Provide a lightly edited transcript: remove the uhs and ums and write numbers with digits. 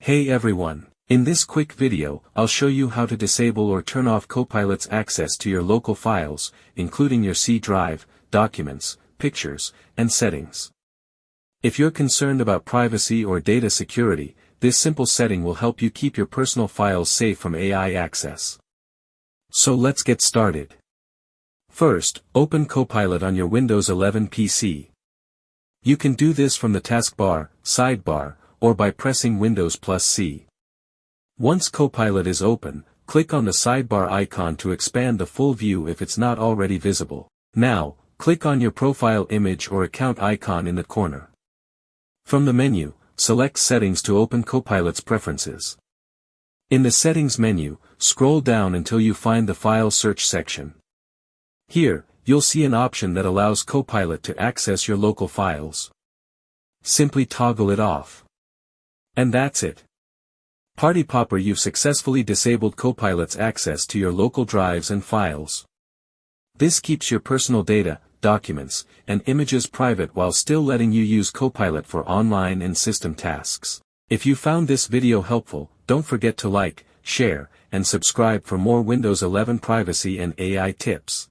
Hey everyone, in this quick video, I'll show you how to disable or turn off Copilot's access to your local files, including your C drive, documents, pictures, and settings. If you're concerned about privacy or data security, this simple setting will help you keep your personal files safe from AI access. So let's get started. First, open Copilot on your Windows 11 PC. You can do this from the taskbar, sidebar, or by pressing Windows+C. Once Copilot is open, click on the sidebar icon to expand the full view if it's not already visible. Now, click on your profile image or account icon in the corner. From the menu, select Settings to open Copilot's preferences. In the Settings menu, scroll down until you find the File Search section. Here, you'll see an option that allows Copilot to access your local files. Simply toggle it off. And that's it. Party Popper, you've successfully disabled Copilot's access to your local drives and files. This keeps your personal data, documents, and images private while still letting you use Copilot for online and system tasks. If you found this video helpful, don't forget to like, share, and subscribe for more Windows 11 privacy and AI tips.